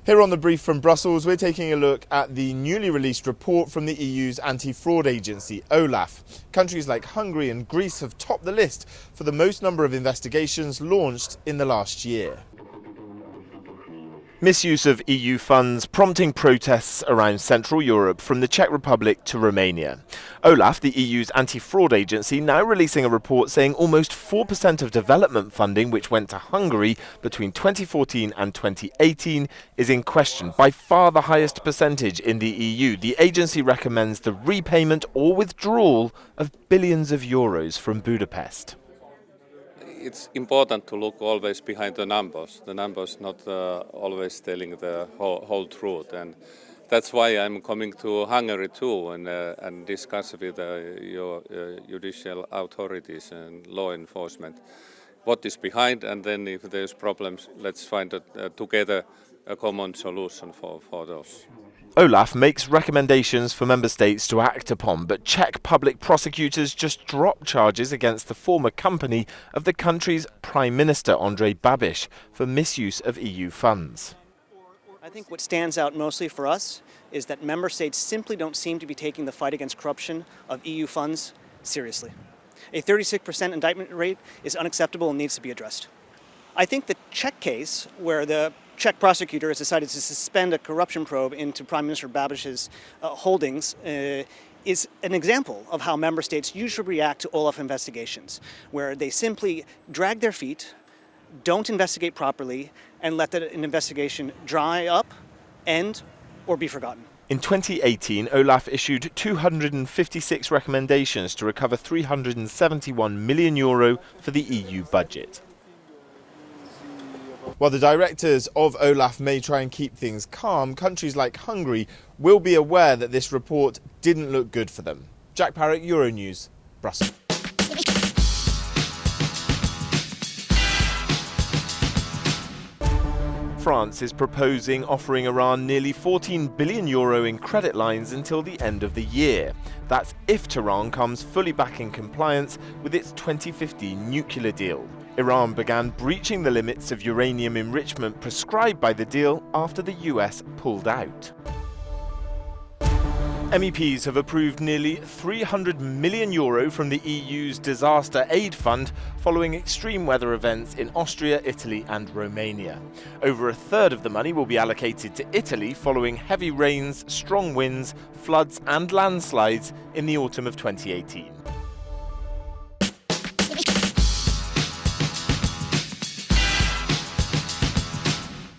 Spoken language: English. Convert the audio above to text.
Here on The Brief from Brussels, we're taking a look at the newly released report from the EU's anti-fraud agency, OLAF. Countries like Hungary and Greece have topped the list for the most number of investigations launched in the last year. Misuse of EU funds prompting protests around Central Europe from the Czech Republic to Romania. OLAF, the EU's anti-fraud agency, now releasing a report saying almost 4% of development funding which went to Hungary between 2014 and 2018 is in question, by far the highest percentage in the EU. The agency recommends the repayment or withdrawal of billions of euros from Budapest. It's important to look always behind the numbers. The numbers not always telling the whole truth, and that's why I'm coming to Hungary too and discuss with your judicial authorities and law enforcement what is behind, and then if there's problems, let's find together a common solution for those. OLAF makes recommendations for member states to act upon, but Czech public prosecutors just dropped charges against the former company of the country's Prime Minister, Andrej Babiš, for misuse of EU funds. I think what stands out mostly for us is that member states simply don't seem to be taking the fight against corruption of EU funds seriously. A 36% indictment rate is unacceptable and needs to be addressed. I think the Czech case, where the Czech prosecutor has decided to suspend a corruption probe into Prime Minister Babiš's holdings, is an example of how member states usually react to OLAF investigations, where they simply drag their feet, don't investigate properly, and let an investigation dry up, end, or be forgotten. In 2018, OLAF issued 256 recommendations to recover €371 million for the EU budget. While the directors of OLAF may try and keep things calm, countries like Hungary will be aware that this report didn't look good for them. Jack Parrott, Euronews, Brussels. France is proposing offering Iran nearly €14 billion in credit lines until the end of the year. That's if Tehran comes fully back in compliance with its 2015 nuclear deal. Iran began breaching the limits of uranium enrichment prescribed by the deal after the US pulled out. MEPs have approved nearly €300 million from the EU's disaster aid fund following extreme weather events in Austria, Italy and Romania. Over a third of the money will be allocated to Italy following heavy rains, strong winds, floods and landslides in the autumn of 2018.